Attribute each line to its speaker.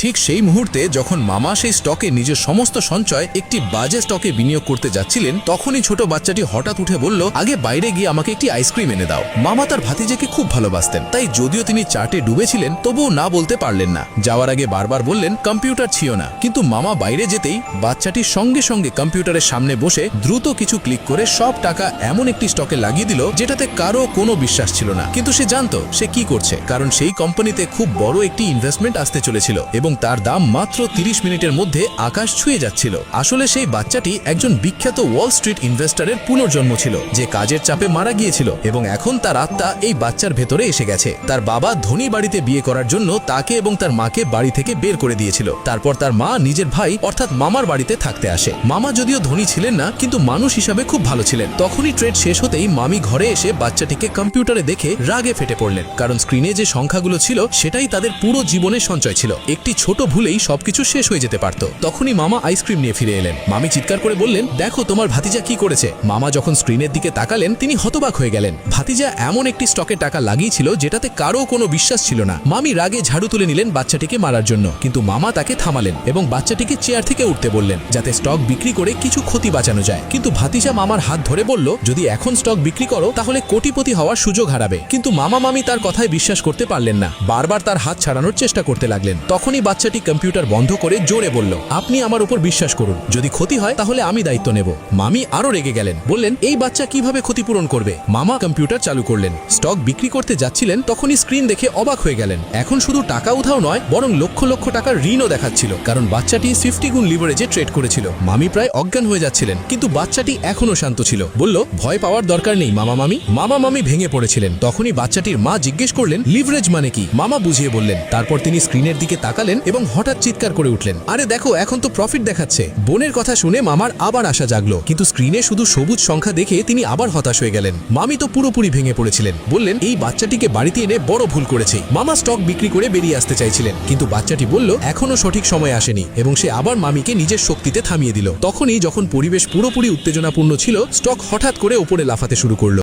Speaker 1: ঠিক সেই মুহূর্তে যখন মামা সেই স্টকে নিজের সমস্ত সঞ্চয় একটি বাজে স্টকে বিনিয়োগ করতে যাচ্ছিলেন, তখনই ছোট বাচ্চাটি হঠাৎ উঠে বলল, আগে বাইরে গিয়ে আমাকে একটি আইসক্রিম এনে দাও। মামা তার ভাতিজাকে খুব ভালোবাসতেন, তাই যদিও তিনি চাটে ডুবেছিলেন তবুও না বলতে পারলেন না। যাওয়ার আগে বারবার বললেন কম্পিউটার ছিল না, কিন্তু মামা বাইরে যেতেই বাচ্চাটি সঙ্গে সঙ্গে কম্পিউটারের সামনে বসে দ্রুত কিছু ক্লিক করে সব টাকা এমন একটি স্টকে লাগিয়ে দিল যেটাতে কারো কোনো বিশ্বাস ছিল না। কিন্তু সে জানতো সে কি করছে, কারণ সেই কোম্পানিতে খুব বড় একটি ইনভেস্টমেন্ট আসতে চলেছিল এবং তার দাম মাত্র 30 মিনিটের মধ্যে আকাশ ছুঁয়ে যাচ্ছিল। আসলে সেই বাচ্চাটি একজন বিখ্যাত ওয়াল স্ট্রিট ইনভেস্টরের পুনর্জন্ম ছিল, যে কাজের চাপে মারা গিয়েছিল এবং এখন তার আত্মা এই বাচ্চার ভেতরে এসে গেছে। তার বাবা ধনী বাড়িতে বিয়ে করার জন্য তাকে এবং তার মাকে বাড়ি থেকে বের করে দিয়েছিল। তারপর তার মা নিজের ভাই অর্থাৎ মামার বাড়িতে থাকতে আসে। মামা যদিও ধনী ছিলেন না, কিন্তু মানুষ হিসাবে খুব ভালো ছিলেন। তখনই ট্রেড শেষ হতেই মামি ঘরে এসে বাচ্চাটিকে কম্পিউটারে দেখে রাগে ফেটে পড়লেন, কারণ স্ক্রিনে যে সংখ্যাগুলো ছিল সেটাই তাদের পুরো জীবনের সঞ্চয় ছিল। একটি ছোট ভুলেই সবকিছু শেষ হয়ে যেতে পারত। তখনই মামা আইসক্রিম নিয়ে ফিরে এলেন। মামি চিৎকার করে বললেন, দেখো তোমার ভাতিজা কি করেছে। মামা যখন স্ক্রিনের দিকে তাকালেন তিনি হতবাক হয়ে গেলেন। ভাতিজা এমন একটি স্টকে টাকা লাগিয়েছিল যেটাতে কারো কোনো বিশ্বাস ছিল না। মামি রাগে ঝাড়ু তুলে নিলেন বাচ্চাটিকে মারার জন্য, কিন্তু মামা তাকে থামালেন এবং বাচ্চাটিকে চেয়ার থেকে উঠতে বললেন যাতে স্টক বিক্রি করে কিছু ক্ষতি বাঁচানো যায়। কিন্তু ভাতিজা মামার হাত ধরে বলল, যদি এখন স্টক বিক্রি করো তাহলে কোটিপতি হওয়ার সুযোগ হারাবে। কিন্তু মামা মামি তার কথায় বিশ্বাস করতে পারলেন না, বারবার তার হাত ছাড়ানোর চেষ্টা করতে লাগলেন। তখনই বাচ্চাটি কম্পিউটার বন্ধ করে জোরে বলল, আপনি আমার উপর বিশ্বাস করুন, যদি ক্ষতি হয় তাহলে আমি দায়িত্ব নেব। মামি আরো রেগে গেলেন, বললেন এই বাচ্চা কিভাবে ক্ষতিপূরণ করবে। মামা কম্পিউটার চালু করলেন, স্টক বিক্রি করতে যাচ্ছিলেন, তখনই স্ক্রিন দেখে অবাক হয়ে গেলেন। এখন শুধু টাকা উধাও নয়, বরং লক্ষ লক্ষ টাকার ঋণও দেখাচ্ছিল, কারণ বাচ্চাটি 50 গুণ লিভারেজে ট্রেড করেছিল। মামি প্রায় অজ্ঞান হয়ে যাচ্ছিলেন, কিন্তু বাচ্চাটি এখনো শান্ত ছিল। বলল, ভয় পাওয়ার দরকার নেই মামা মামি। মামা মামি ভেঙে পড়েছিলেন। তখনই বাচ্চাটির মা জিজ্ঞেস করলেন, লিভারেজ মানে কি। মামা বুঝিয়ে বললেন। তারপর তিনি স্ক্রিনের দিকে তাকালেন এবং হঠাৎ চিৎকার করে উঠলেন, আরে দেখো এখন তো প্রফিট দেখাচ্ছে। বোনের কথা শুনে মামার আবার আশা জাগলো, কিন্তু স্ক্রিনে শুধু সবুজ সংখ্যা দেখে তিনি আবার হতাশ হয়ে গেলেন। মামি তো পুরোপুরি ভেঙে পড়েছিলেন, বললেন এই বাচ্চাটিকে বাড়িতে এনে বড় ভুল করেছে। মামা স্টক বিক্রি করে বেরিয়ে আসতে চাইছিলেন, কিন্তু বাচ্চাটি বলল এখনো সঠিক সময় আসেনি এবং সে আবার মামিকে নিজের শক্তিতে থামিয়ে দিল। তখনই যখন পরিবেশ পুরোপুরি উত্তেজনাপূর্ণ ছিল, স্টক হঠাৎ করে উপরে লাফাতে শুরু করলো।